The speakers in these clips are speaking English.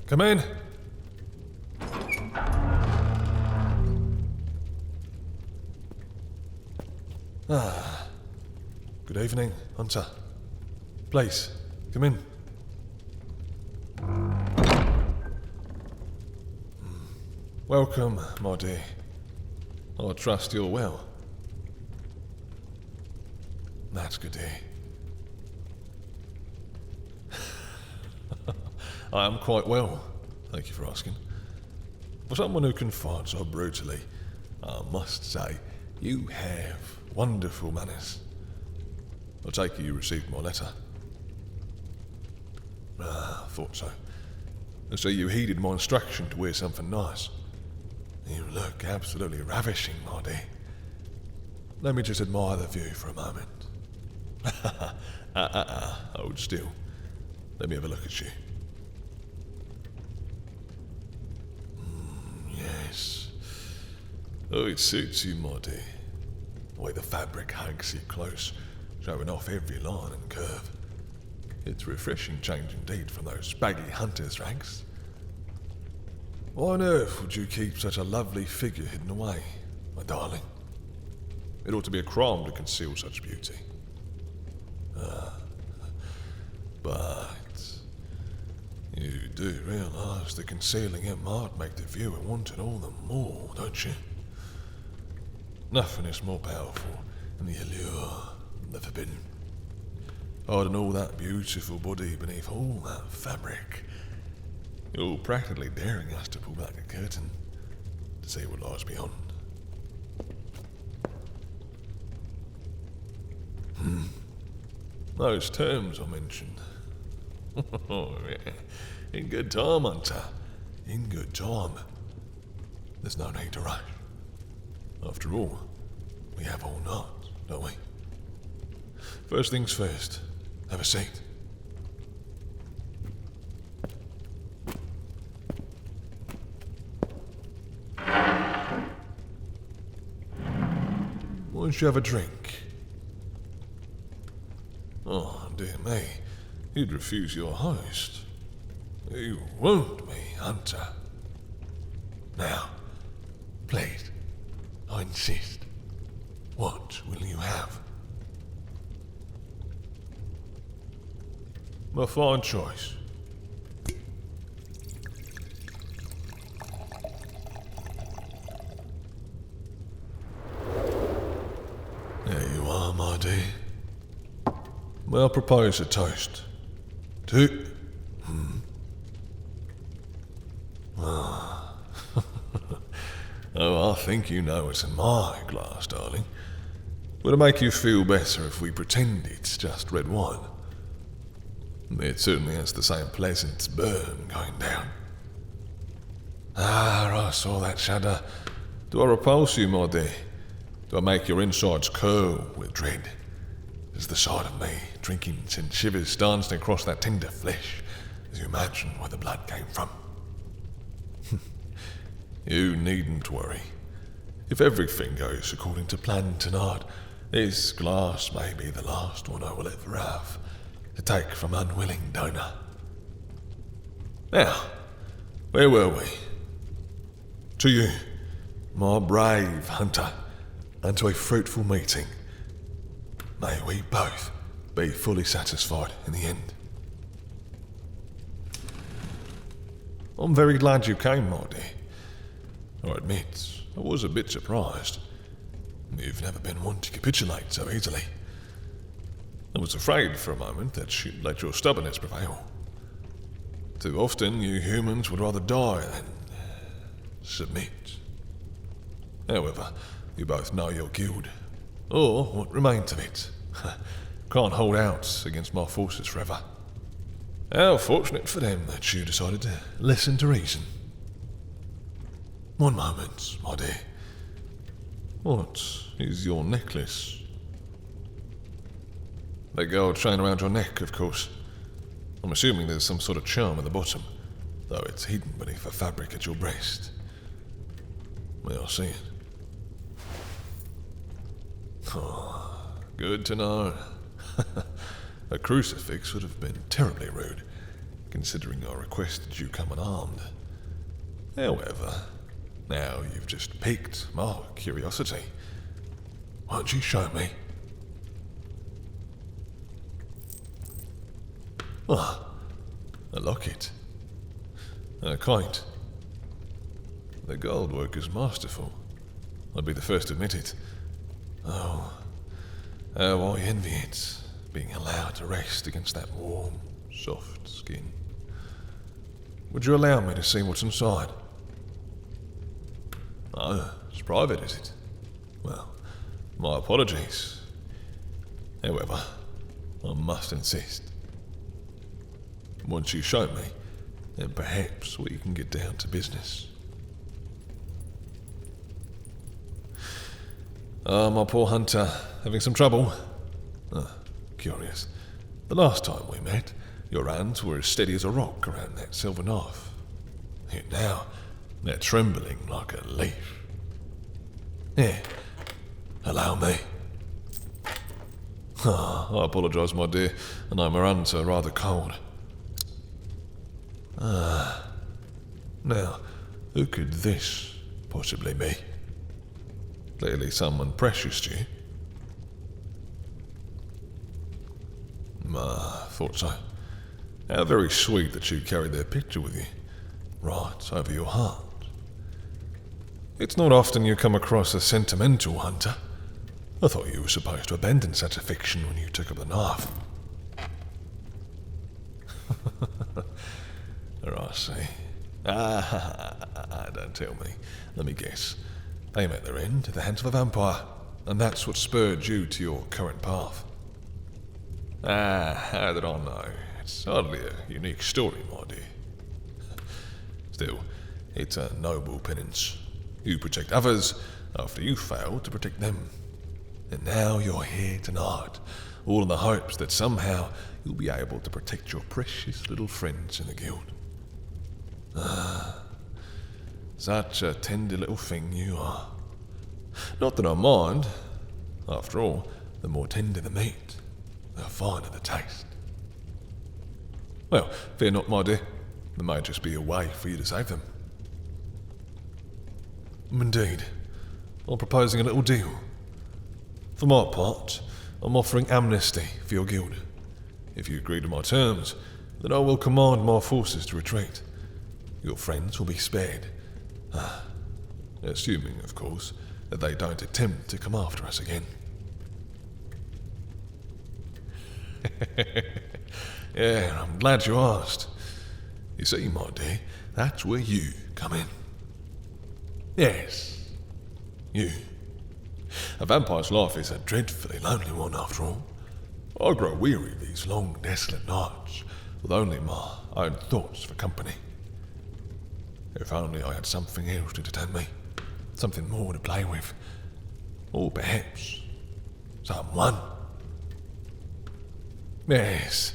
Come in. Good evening, Hunter. Please, come in. Welcome, my dear. I trust you're well. That's good to hear. I am quite well, thank you for asking. For someone who can fight so brutally, I must say, you have wonderful manners. I take it you received my letter. I thought so. And so you heeded my instruction to wear something nice. You look absolutely ravishing, my dear. Let me just admire the view for a moment. Hold still. Let me have a look at you. Yes. Oh, it suits you, my dear. The way the fabric hugs you close, showing off every line and curve. It's a refreshing change indeed from those baggy hunter's rags. Why on earth would you keep such a lovely figure hidden away, my darling? It ought to be a crime to conceal such beauty. But you do realise that concealing it might make the viewer want it all the more, don't you? Nothing is more powerful than the allure, the forbidden. Hiding all that beautiful body beneath all that fabric. You're practically daring us to pull back a curtain to see what lies beyond. Those terms I mentioned. Oh, yeah. In good time, Hunter. In good time. There's no need to rush. After all, we have all night, don't we? First things first, have a seat. Why don't you have a drink? Oh, dear me. You'd refuse your host. You won't be, Hunter. Now, please, I insist. What will you have? A fine choice. There you are, my dear. May I propose a toast? To... Oh, I think you know what's in my glass, darling. Would it make you feel better if we pretend it's just red wine? It certainly has the same pleasant burn going down. I saw that shudder. Do I repulse you, my dear? Do I make your insides curl with dread? As the sight of me drinking sent shivers dancing across that tender flesh as you imagine where the blood came from? You needn't worry. If everything goes according to plan tonight, this glass may be the last one I will ever have to take from unwilling donor. Now, where were we? To you, my brave hunter, and to a fruitful meeting. May we both be fully satisfied in the end. I'm very glad you came, my dear. I admit, I was a bit surprised. You've never been one to capitulate so easily. I was afraid for a moment that you'd let your stubbornness prevail. Too often, you humans would rather die than submit. However, you both know your guild, or what remains of it. Can't hold out against my forces forever. How fortunate for them that you decided to listen to reason. One moment, my dear. What is your necklace? That gold chain around your neck, of course. I'm assuming there's some sort of charm at the bottom, though it's hidden beneath the fabric at your breast. May I see it? Oh, good to know. A crucifix would have been terribly rude, considering I requested you come unarmed. However, now you've just piqued my curiosity. Won't you show me? Ah, a locket. Quite. The gold work is masterful. I'd be the first to admit it. Oh, how I envy it, being allowed to rest against that warm, soft skin. Would you allow me to see what's inside? Oh, it's private, is it? Well, my apologies. However, I must insist. Once you show me, then perhaps we can get down to business. My poor hunter, having some trouble? Curious. The last time we met, your hands were as steady as a rock around that silver knife. Yet now, they're trembling like a leaf. Here, allow me. I apologise, my dear, and my hands are rather cold. Now, who could this possibly be? Clearly someone precious to you. Thought so. How very sweet that you carried their picture with you, right over your heart. It's not often you come across a sentimental hunter. I thought you were supposed to abandon such affection when you took up the knife. I see. Don't tell me. Let me guess. They met their end at the hands of a vampire, and that's what spurred you to your current path. How did I know? It's hardly a unique story, my dear. Still, it's a noble penance. You protect others after you failed to protect them. And now you're here tonight, all in the hopes that somehow you'll be able to protect your precious little friends in the guild. Such a tender little thing you are. Not that I mind. After all, the more tender the meat, the finer the taste. Well, fear not, my dear. There may just be a way for you to save them. Indeed. I'm proposing a little deal. For my part, I'm offering amnesty for your guild. If you agree to my terms, then I will command my forces to retreat. Your friends will be spared. Assuming, of course, that they don't attempt to come after us again. Yeah, I'm glad you asked. You see, my dear, that's where you come in. Yes, you. A vampire's life is a dreadfully lonely one, after all. I grow weary of these long, desolate nights, with only my own thoughts for company. If only I had something else to entertain me, something more to play with, or perhaps someone. Yes,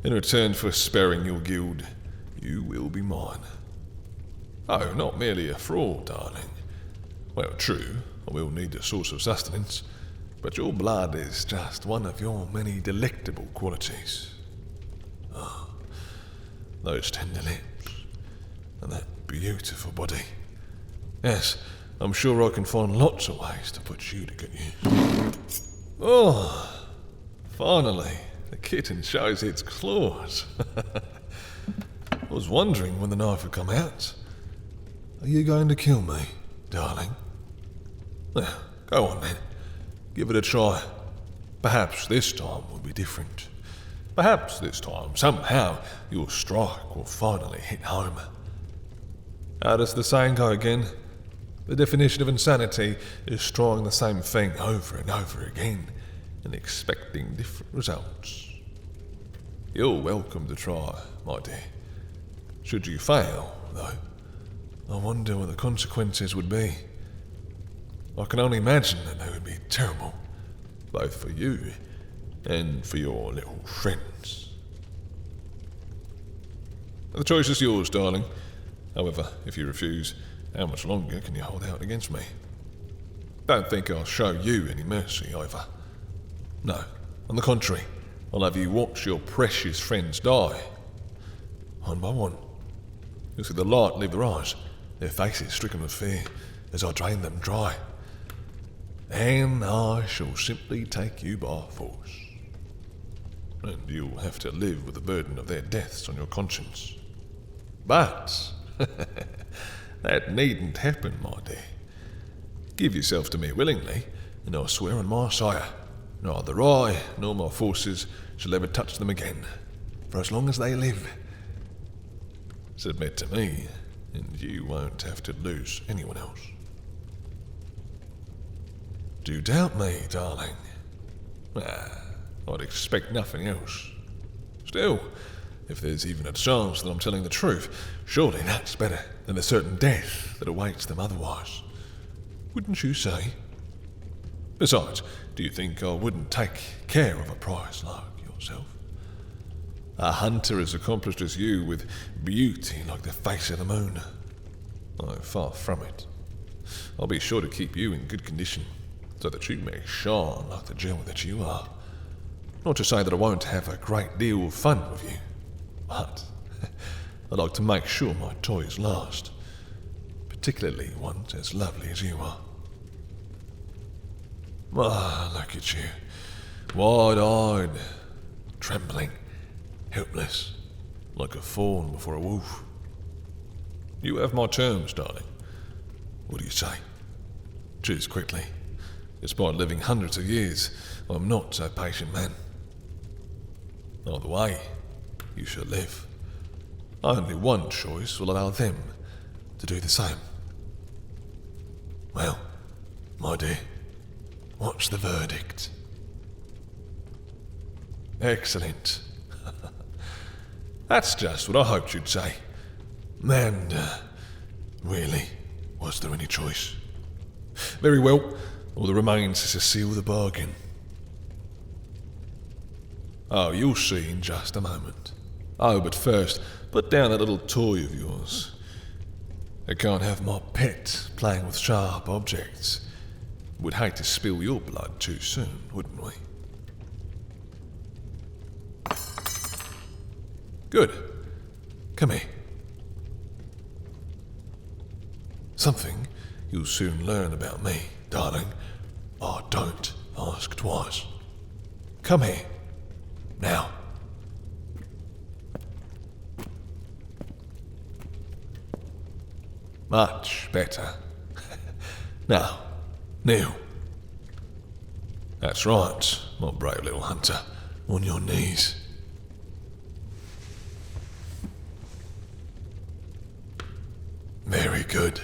in return for sparing your guild, you will be mine. Oh, not merely a fraud, darling. Well, true, I will need a source of sustenance, but your blood is just one of your many delectable qualities. Oh, those tender lips, and that beautiful body. Yes, I'm sure I can find lots of ways to put you to good use. Oh, finally, the kitten shows its claws. I was wondering when the knife would come out. Are you going to kill me, darling? Well, go on then. Give it a try. Perhaps this time will be different. Perhaps this time, somehow, your strike will finally hit home. How does the saying go again? The definition of insanity is trying the same thing over and over again and expecting different results. You're welcome to try, my dear. Should you fail, though, I wonder what the consequences would be. I can only imagine that they would be terrible, both for you and for your little friends. The choice is yours, darling. However, if you refuse, how much longer can you hold out against me? Don't think I'll show you any mercy, either. No, on the contrary, I'll have you watch your precious friends die. one by one. You'll see the light leave their eyes, their faces stricken with fear, as I drain them dry. And I shall simply take you by force. And you'll have to live with the burden of their deaths on your conscience. But that needn't happen, my dear. Give yourself to me willingly, and I swear on my sire, neither I nor my forces shall ever touch them again, for as long as they live. Submit to me, and you won't have to lose anyone else. Do you doubt me, darling? I'd expect nothing else. Still, if there's even a chance that I'm telling the truth, surely that's better than the certain death that awaits them otherwise. Wouldn't you say? Besides, do you think I wouldn't take care of a prize like yourself? A hunter as accomplished as you, with beauty like the face of the moon. I'm far from it. I'll be sure to keep you in good condition, so that you may shine like the gem that you are. Not to say that I won't have a great deal of fun with you, but I like to make sure my toys last, particularly ones as lovely as you are. Look at you, wide-eyed, trembling, helpless, like a fawn before a wolf. You have my terms, darling. What do you say? Choose quickly. Despite living hundreds of years, I'm not a patient man. Either way, you shall live. Only one choice will allow them to do the same. Well, my dear, what's the verdict? Excellent. That's just what I hoped you'd say. And, really, was there any choice? Very well, all that remains is to seal the bargain. Oh, you'll see in just a moment. Oh, but first, put down that little toy of yours. I can't have my pet playing with sharp objects. We'd hate to spill your blood too soon, wouldn't we? Good. Come here. Something you'll soon learn about me, darling. I don't ask twice. Come here. Now. Much better. Now, kneel. That's right, my brave little hunter. On your knees. Very good.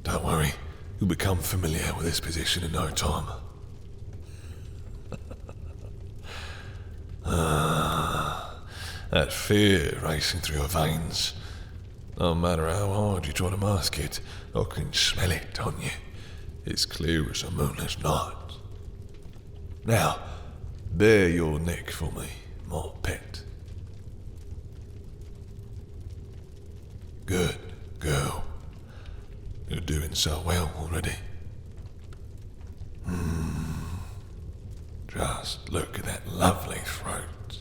Don't worry, you'll become familiar with this position in no time. That fear racing through your veins. No matter how hard you try to mask it, I can smell it on you. It's clear as a moonless night. Now, bare your neck for me, my pet. Good girl. You're doing so well already. Just look at that lovely throat.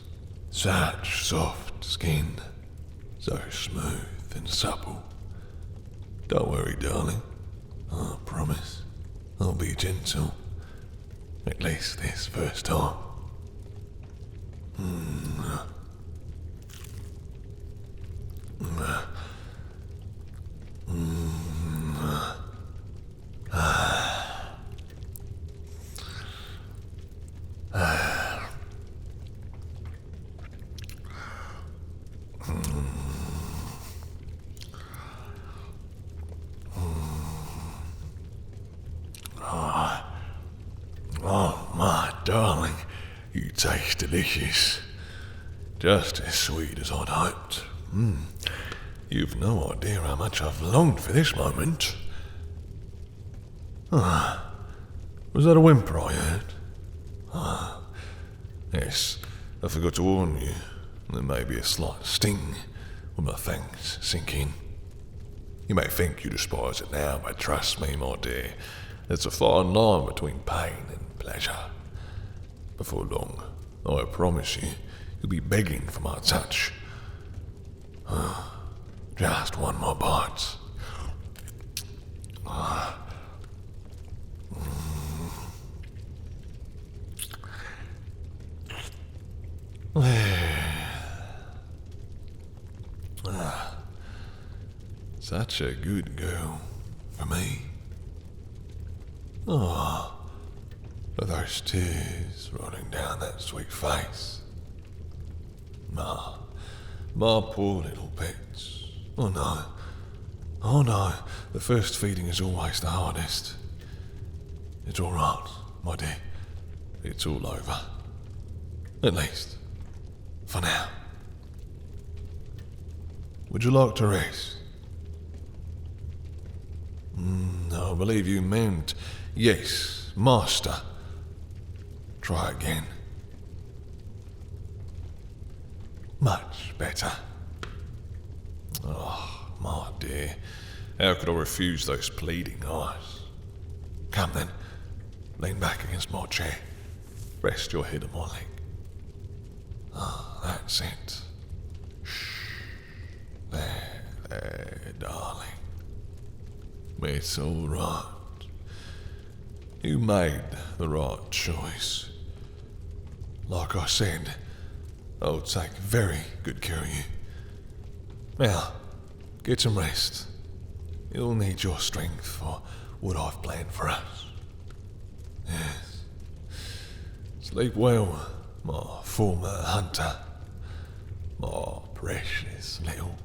Such soft skin. So smooth and supple. Don't worry, darling. I promise I'll be gentle. At least this first time. Oh, my darling, you taste delicious. Just as sweet as I'd hoped. You've no idea how much I've longed for this moment. Was that a whimper I heard? Yes, I forgot to warn you. There may be a slight sting when my fangs sink in. You may think you despise it now, but trust me, my dear, there's a fine line between pain and pleasure. Before long, I promise you, you'll be begging for my touch. Just one more bite. Such a good girl for me. Oh, with those tears running down that sweet face. My poor little pets. Oh no, the first feeding is always the hardest. It's all right, my dear. It's all over. At least, for now. Would you like to rest? I believe you meant yes, master. Try again. Much better. Oh, my dear. How could I refuse those pleading eyes? Come then. Lean back against my chair. Rest your head on my leg. Ah, that's it. Shh. There, darling. It's all right. You made the right choice. Like I said, I'll take very good care of you. Now, get some rest. You'll need your strength for what I've planned for us. Yes. Sleep well, my former hunter. My precious little